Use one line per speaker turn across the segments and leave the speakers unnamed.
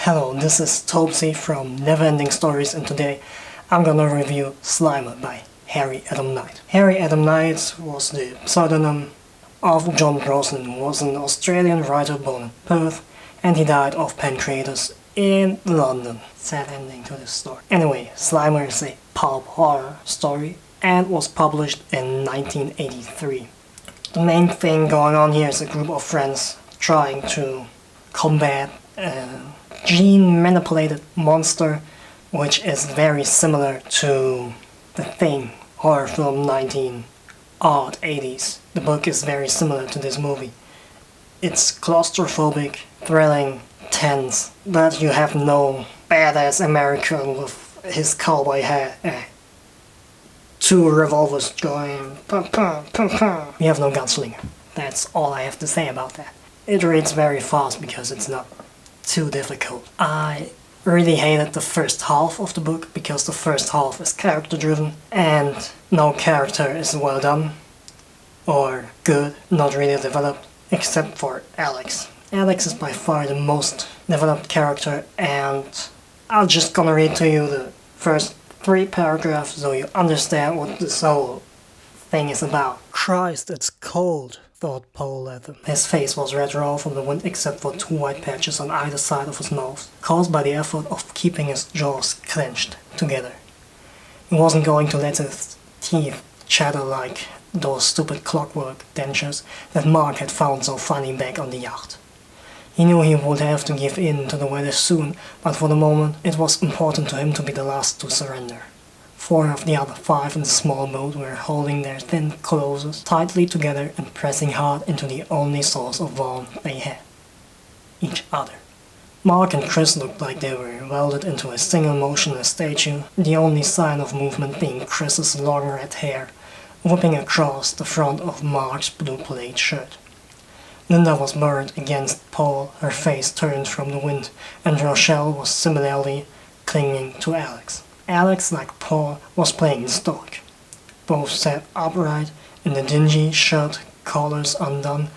Hello, this is Topsy from Neverending Stories, and today I'm gonna review Slimer by Harry Adam Knight. Harry Adam Knight was the pseudonym of John Brosnan, who was an Australian writer born in Perth, and he died of pancreatitis in London. Sad ending to this story. Anyway, Slimer is a pulp horror story and was published in 1983. The main thing going on here is a group of friends trying to combat a gene-manipulated monster, which is very similar to The Thing, horror film 1980s. The book is very similar to this movie. It's claustrophobic, thrilling, tense, but you have no badass American with his cowboy hat. Two revolvers going pum pum pum pum. We have no gunslinger. That's all I have to say about that. It reads very fast because it's not too difficult. I really hated the first half of the book because the first half is character driven and no character is well done or good, not really developed, except for Alex. Alex is by far the most developed character, and I'm just gonna read to you the first 3 paragraphs so you understand what this whole thing is about. Christ, it's cold, thought Paul Latham. His face was red raw from the wind except for 2 white patches on either side of his mouth, caused by the effort of keeping his jaws clenched together. He wasn't going to let his teeth chatter like those stupid clockwork dentures that Mark had found so funny back on the yacht. He knew he would have to give in to the weather soon, but for the moment it was important to him to be the last to surrender. 4 of the other 5 in the small boat were holding their thin clothes tightly together and pressing hard into the only source of warmth they had: each other. Mark and Chris looked like they were welded into a single motionless statue, the only sign of movement being Chris's long red hair whipping across the front of Mark's blue plaid shirt. Linda was buried against Paul, her face turned from the wind, and Rochelle was similarly clinging to Alex. Alex, like Paul, was playing stoic. Both sat upright, in the dingy shirt collars undone,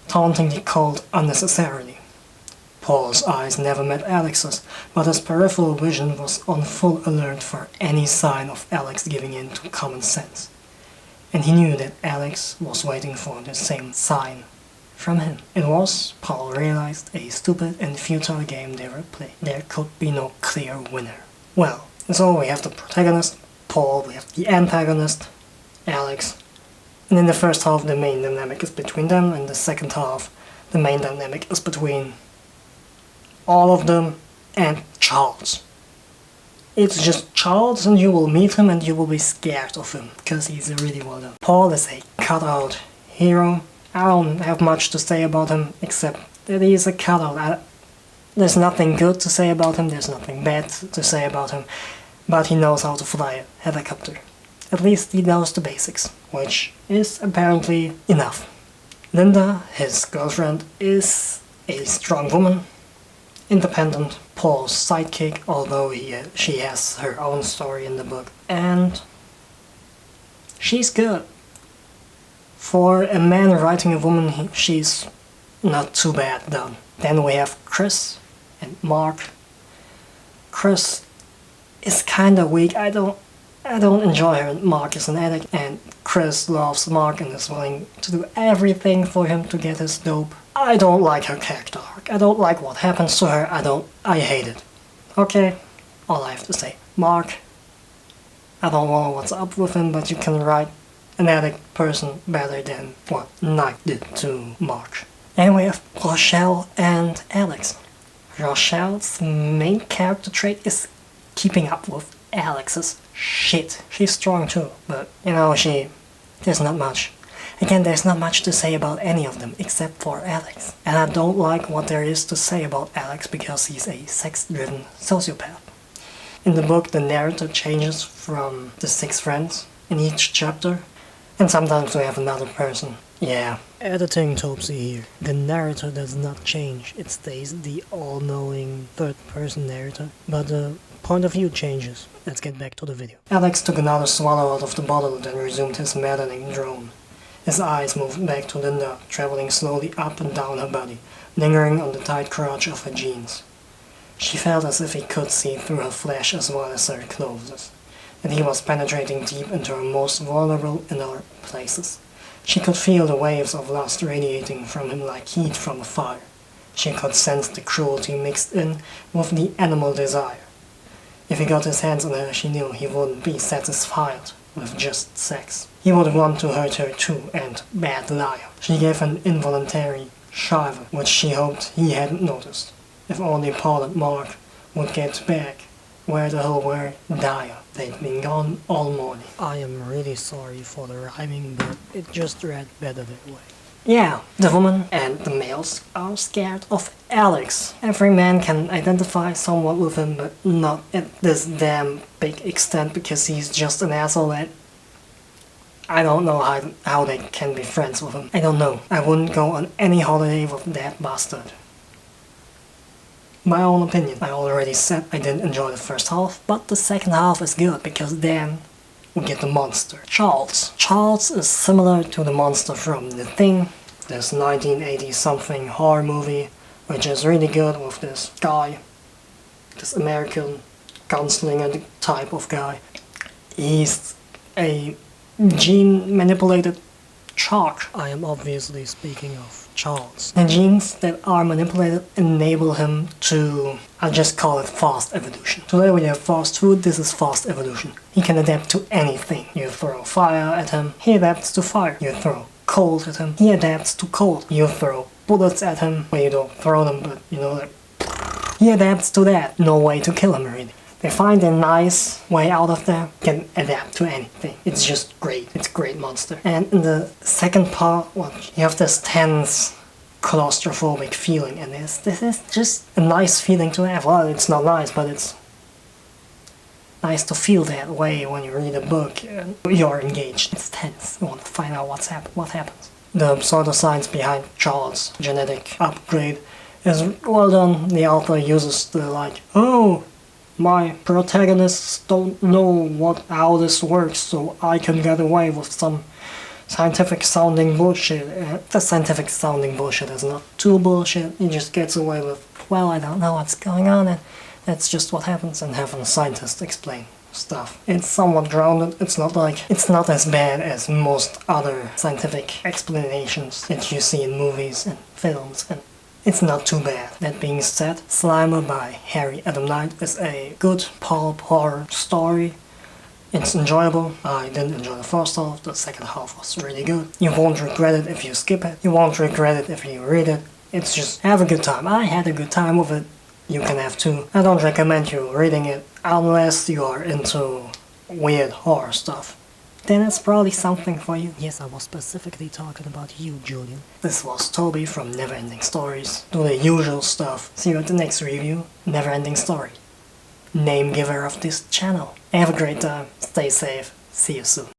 taunting the cold unnecessarily. Paul's eyes never met Alex's, but his peripheral vision was on full alert for any sign of Alex giving in to common sense. And he knew that Alex was waiting for the same sign from him. It was, Paul realized, a stupid and futile game they were playing. There could be no clear winner. Well, so we have the protagonist, Paul, we have the antagonist, Alex, and in the first half the main dynamic is between them, and the second half the main dynamic is between all of them and Charles. It's just Charles, and you will meet him and you will be scared of him, because he's really well done. Paul is a cutout hero. I don't have much to say about him, except that he is a cutout. There's nothing good to say about him, there's nothing bad to say about him, but he knows how to fly a helicopter. At least he knows the basics, which is apparently enough. Linda, his girlfriend, is a strong woman, independent, Paul's sidekick, although she has her own story in the book, and she's good. For a man writing a woman, she's not too bad done. Then we have Chris and Mark. Chris is kinda weak. I don't enjoy her. Mark is an addict, and Chris loves Mark and is willing to do everything for him to get his dope. I don't like her character arc. I don't like what happens to her. I hate it. Okay, all I have to say. Mark, I don't know what's up with him, but you can write an addict person better than what Knight did to Mark. And we have Rochelle and Alex. Rochelle's main character trait is keeping up with Alex's shit. She's strong too, but there's not much. Again, there's not much to say about any of them except for Alex. And I don't like what there is to say about Alex because he's a sex-driven sociopath. In the book, the narrator changes from the 6 friends in each chapter, and sometimes we have another person. Yeah. Editing Topsy here. The narrator does not change. It stays the all-knowing third-person narrator, but the point of view changes. Let's get back to the video. Alex took another swallow out of the bottle, then resumed his maddening drone. His eyes moved back to Linda, traveling slowly up and down her body, lingering on the tight crotch of her jeans. She felt as if he could see through her flesh as well as her clothes, that he was penetrating deep into her most vulnerable inner places. She could feel the waves of lust radiating from him like heat from a fire. She could sense the cruelty mixed in with the animal desire. If he got his hands on her, she knew he wouldn't be satisfied with just sex. He would want to hurt her too, and bad liar. She gave an involuntary shiver, which she hoped he hadn't noticed. If only Paul and Mark would get back where the whole word dire. They'd been gone all morning. I am really sorry for the rhyming, but it just read better that way. Yeah, the woman and the males are scared of Alex. Every man can identify somewhat with him, but not at this damn big extent because he's just an asshole and I don't know how they can be friends with him. I don't know. I wouldn't go on any holiday with that bastard. My own opinion. I already said I didn't enjoy the first half, but the second half is good because then we get the monster. Charles. Charles is similar to the monster from The Thing, this 1980-something horror movie, which is really good with this guy, this American gunslinger type of guy. He's a gene-manipulated shark. I am obviously speaking of Charles. The genes that are manipulated enable him to, I'll just call it fast evolution. Today we have fast food, this is fast evolution. He can adapt to anything. You throw fire at him, he adapts to fire. You throw cold at him, he adapts to cold. You throw bullets at him, well you don't throw them, but you know that. He adapts to that. No way to kill him really. They find a nice way out of there, can adapt to anything. It's just great. It's a great monster. And in the second part, well, you have this tense, claustrophobic feeling, and this is just a nice feeling to have. Well, it's not nice, but it's nice to feel that way when you read a book and you're engaged. It's tense. You want to find out what happens. The pseudoscience behind Charles' genetic upgrade is well done. The author uses the oh, my protagonists don't know how this works, so I can get away with some scientific sounding bullshit. The scientific sounding bullshit is not too bullshit. He just gets away with, well, I don't know what's going on, and that's just what happens, and having a scientist explain stuff. It's somewhat grounded. It's not as bad as most other scientific explanations that you see in movies and films, and it's not too bad. That being said, Slimer by Harry Adam Knight is a good pulp horror story. It's enjoyable. I didn't enjoy the first half, the second half was really good. You won't regret it if you skip it. You won't regret it if you read it. It's just, have a good time. I had a good time with it. You can have too. I don't recommend you reading it unless you are into weird horror stuff. Then it's probably something for you. Yes, I was specifically talking about you, Julian. This was Toby from Neverending Stories. Do the usual stuff. See you at the next review. Neverending Story. Name giver of this channel. Have a great time. Stay safe. See you soon.